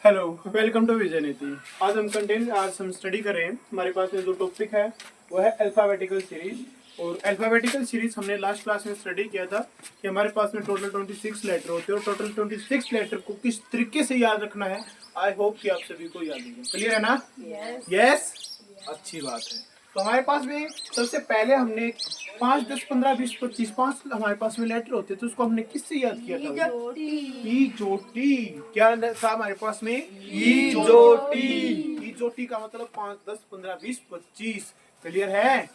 Hello, welcome to विजय नीति। आज हम स्टडी कर रहे हैं। हमारे पास में जो टॉपिक है वो है अल्फाबेटिकल सीरीज। और अल्फाबेटिकल सीरीज हमने लास्ट क्लास में स्टडी किया था कि हमारे पास में टोटल 26 लेटर होते हैं और टोटल 26 लेटर को किस तरीके से याद रखना है। आई होप कि आप सभी को याद होगा। क्लियर है ना? यस। अच्छी बात है। तो हमारे पास में सबसे पहले हमने 5, 10, 15, 20, 25 5 हमारे पास में लेटर होते तो उसको हमने किससे याद किया था? ई जोटी। क्या था हमारे पास में? ई जोटी। ई जोटी का मतलब 5, 10, 15, 20, 25। क्लियर है?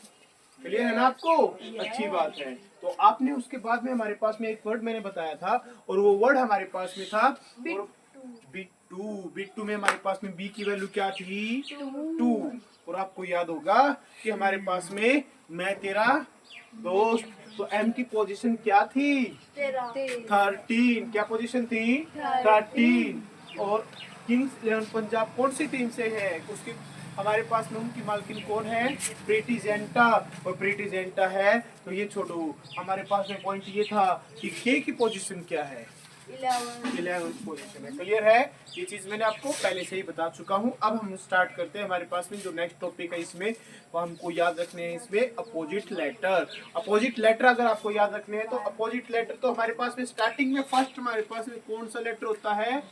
क्लियर है ना आपको? अच्छी बात है। तो आपने उसके बाद में हमारे पास में एक वर्ड मैंने बताया था और वो वर्ड हमारे पास में था बिट्टू। बिट्टू में हमारे पास में बी की वैल्यू क्या थी? 2। और आपको याद होगा कि हमारे पास में मैं तेरा दोस्त, तो एम की पोजीशन क्या थी? 13। क्या पोजीशन थी? 13। और किंग्स 11 पंजाब कौन सी टीम से है? उसकी हमारे पास में उनकी मालकिन कौन है? प्रीति जिंटा। और प्रीति जिंटा है तो ये छोड़ो, हमारे पास में पॉइंट ये था कि के की पोजीशन क्या है? 11 पोजीशन है। क्लियर है? ये चीज मैंने आपको पहले से ही बता चुका हूँ। अब हम स्टार्ट करते हैं। हमारे पास में जो नेक्स्ट टॉपिक है इसमें वो हमको याद रखने हैं इसमें अपोजिट लेटर। अपोजिट लेटर अगर आपको याद रखने हैं तो अपोजिट लेटर तो हमारे पास में स्टार्टिंग में फर्स्ट हमारे पास में कौन सा लेटर होता है?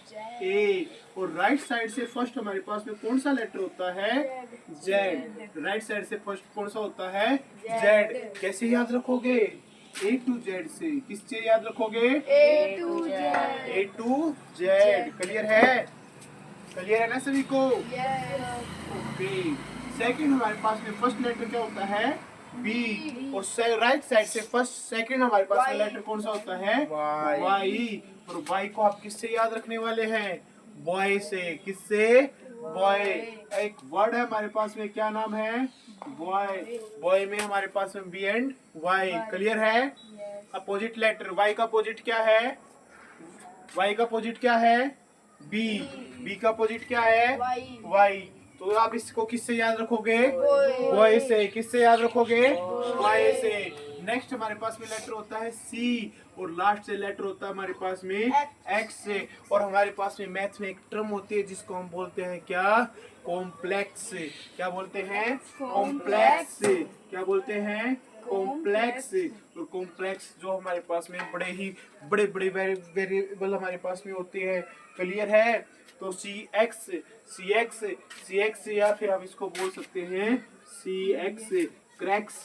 ए। और राइट साइड से फर्स्ट हमारे पास में कौन सा लेटर होता है? जेड। राइट साइड से फर्स्ट कौन सा होता है? जेड। कैसे याद रखोगे? A to Z से। किससे याद रखोगे? A to Z। A to Z। Clear है? क्लियर है ना सभी को? ओके। सेकंड हमारे पास में फर्स्ट लेटर क्या होता है? B। और राइट साइड से फर्स्ट सेकंड हमारे पास में लेटर कौन सा होता है? Y। और Y को आप किससे याद रखने वाले हैं? बॉय से। किससे? बॉय। एक वर्ड है हमारे पास में, क्या नाम है? बॉय। बॉय में हमारे पास में बी एंड वाई। क्लियर है? अपोजिट लेटर वाई का अपोजिट क्या है? वाई का अपोजिट क्या है? बी। बी का अपोजिट क्या है? वाई। तो आप इसको किससे याद रखोगे? बॉय से। किससे याद रखोगे? बॉय से। नेक्स्ट हमारे पास में लेटर होता है सी और लास्ट से लेटर होता है हमारे पास में एक्स से। और हमारे पास में मैथ में एक टर्म होती है जिसको हम बोलते हैं क्या? कॉम्प्लेक्स। क्या बोलते हैं? कॉम्प्लेक्स। क्या बोलते हैं? कॉम्प्लेक्स। और कॉम्प्लेक्स जो हमारे पास में बड़े बड़े वेरिएबल हमारे पास में होते हैं। क्लियर है? तो सी एक्स या फिर हम इसको बोल सकते हैं सी एक्स। क्रैक्स।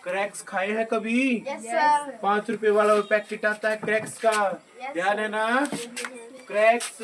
क्रैक्स खाए हैं कभी? Yes, sir. 5 रुपए वाला पैकेट आता है क्रैक्स का। ध्यान है ना? क्रैक्स।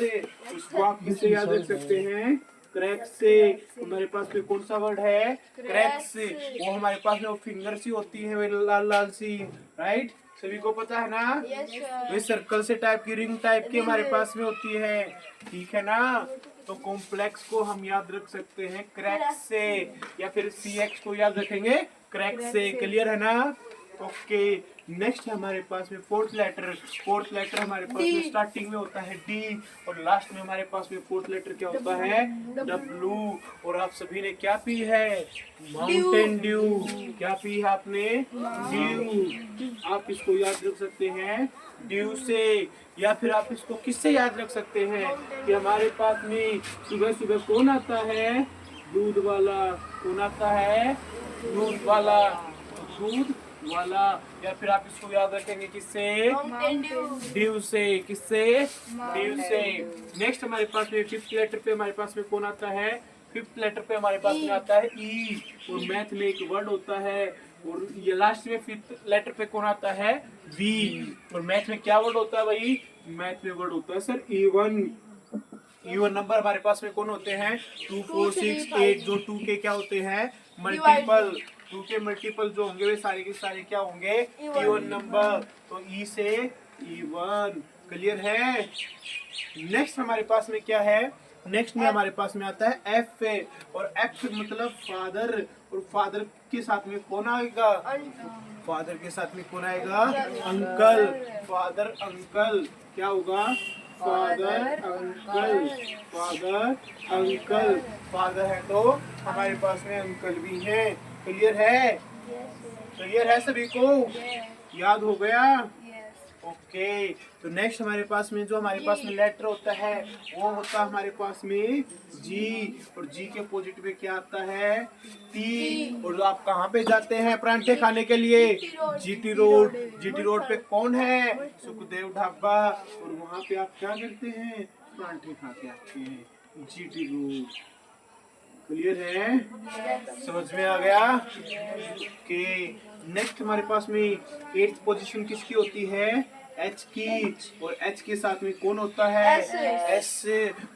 उसको आप किससे याद रख सकते हैं? क्रैक्स से। हमारे पास में कौन सा वर्ड है? क्रैक्स। वो हमारे पास में वो फिंगर सी होती है, वे लाल लाल सी। राइट? सभी को पता है ना? Yes, sir. वे सर्कल से टाइप की, रिंग टाइप की हमारे पास में होती है। ठीक है ना? तो कॉम्प्लेक्स को हम याद रख सकते हैं क्रैक्स से, या फिर सी एक्स को याद रखेंगे क्रैक्स से। क्लियर है ना? ओके। नेक्स्ट हमारे पास में फोर्थ लेटर। फोर्थ लेटर हमारे पास में स्टार्टिंग में होता है डी और लास्ट में हमारे पास में फोर्थ लेटर क्या होता है? डब्लू। और आप सभी ने क्या पी है? Mountain Dew. क्या पी है आपने? ड्यू। आप इसको याद रख सकते हैं ड्यू से, या फिर आप इसको किससे याद रख सकते हैं कि हमारे पास में सुबह सुबह कौन आता है? दूध वाला। कौन आता है? दूध वाला। दूध वाला। या फिर आप इसको याद रखेंगे किससे? ड्यू से। किससे? ड्यू से। नेक्स्ट हमारे पास में फिफ्थ लेटर पे हमारे पास में कौन आता है? फिफ्थ लेटर पे हमारे पास में आता है ई। और मैथ में एक वर्ड होता है, और ये लास्ट में फिफ्थ लेटर पे कौन आता है? वी। और मैथ में क्या वर्ड होता है भाई? मैथ में वर्ड होता है सर E1। E1 नंबर हमारे पास में कौन होते हैं? 2, 4, 6, 8। जो 2 के क्या होते हैं? मल्टीपल। 2 के मल्टीपल जो होंगे वे सारे के सारे क्या होंगे? E1 number. तो E से E1। क्लियर है? नेक्स्ट हमारे पास में क्या है? नेक्स्ट में हमारे पास में आता है एफ। और एफ मतलब फादर। और फादर के साथ में कौन आएगा? फादर के साथ में कौन आएगा? अंकल। Father uncle. क्या होगा? Father uncle. Father uncle. Father है तो हमारे पास में अंकल भी है। क्लियर है? क्लियर है सभी को? याद हो गया? ओके, तो नेक्स्ट हमारे पास में जो हमारे पास में लेटर होता है वो होता है हमारे पास में जी, और जी के अपोजिट में क्या आता है टी। और आप कहाँ पे जाते हैं परांठे खाने के लिए? GT road. जीटी रोड पे कौन है? सुखदेव ढाबा। और वहाँ पे आप क्या करते हैं? परांठे खा के आते हैं। GT road. क्लियर है? समझ में आ गया कि नेक्स्ट हमारे पास में 8th पोजीशन किसकी होती है? एच की। और एच के साथ में कौन होता है? एस।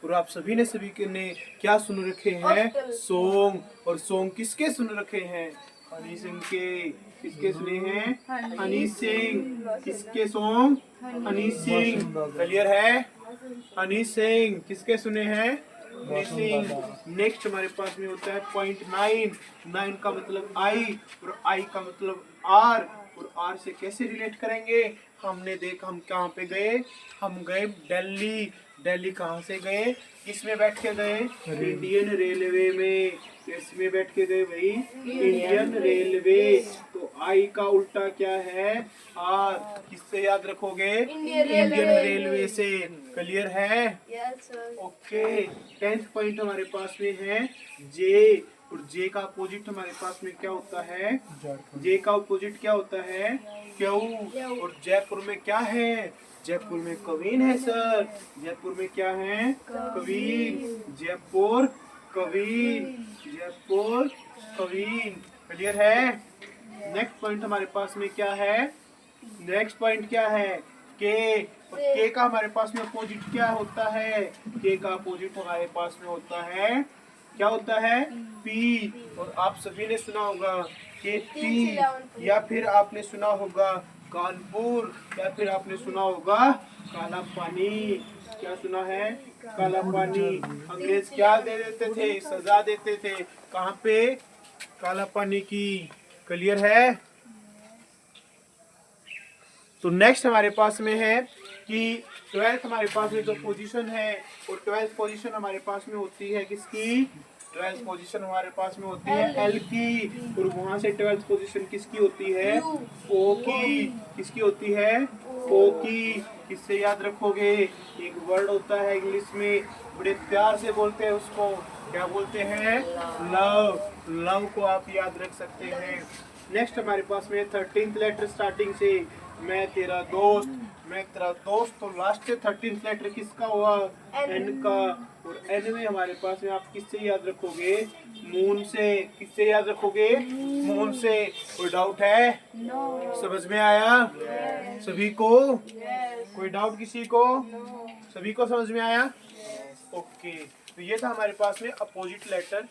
और आप सभी ने ने क्या सुन रखे हैं? सॉन्ग। और सॉन्ग किसके सुन रखे हैं? हनी सिंह के। किसके सुने हैं? हनी सिंह। किसके सॉन्ग? हनी सिंह। क्लियर है? हनी सिंह किसके सुने हैं? हनी सिंह। नेक्स्ट हमारे पास में होता है पॉइंट 9। 9 का मतलब आई, और आई का मतलब आर। और आर से कैसे रिलेट करेंगे? हमने देखा हम कहाँ पे गए? हम गए दिल्ली। दिल्ली कहाँ से गए? किसमें बैठ के गए? इंडियन रेलवे में। किसमें बैठ के गए भाई? Indian railway. तो आई का उल्टा क्या है? आर। किससे याद रखोगे? इंडियन रेलवे से। क्लियर है? Yes, sir. Okay, 10th point हमारे पास में है जे। और जे का अपोजिट हमारे पास में क्या होता है? जे का अपोजिट क्या होता है? क्यू। और जयपुर में क्या है? जयपुर में कवीन है सर। जयपुर में क्या है? कवीन। जयपुर कवीन। जयपुर कवीन। क्लियर है? नेक्स्ट पॉइंट हमारे पास में क्या है? नेक्स्ट पॉइंट क्या है? के। और के का हमारे पास में अपोजिट क्या होता है? के का अपोजिट हमारे पास में होता है क्या होता है? पी। और आप सभी ने सुना होगा के टी, या फिर आपने सुना होगा कानपुर, या फिर आपने सुना होगा काला पानी। क्या सुना है? काला पानी। अंग्रेज क्या दे देते थे? सजा देते थे। कहाँ पे? काला पानी की। क्लियर है? तो नेक्स्ट हमारे पास में है कि 12th हमारे पास में जो पोजीशन है, और 12th पोजीशन हमारे पास में होती है किसकी? 12th पोजीशन हमारे पास में होती है एल की। और वहां से 12th पोजीशन किसकी होती है? ओ की। किसकी होती है? ओ की। किससे याद रखोगे? एक वर्ड होता है इंग्लिश में, बड़े प्यार से बोलते हैं उसको, क्या बोलते हैं? लव। लव को आप याद रख सकते हैं। नेक्स्ट हमारे पास में 13th लेटर स्टार्टिंग से मैं तेरा दोस्त। मैं तेरा दोस्त, तो लास्ट से 13th लेटर किसका हुआ? एन का। और एन में हमारे पास में आप किससे याद रखोगे? मून से। किससे याद रखोगे? मून से। कोई डाउट है? समझ में आया सभी को? कोई डाउट किसी को? सभी को समझ में आया? ओके, तो ये था हमारे पास में अपोजिट लेटर।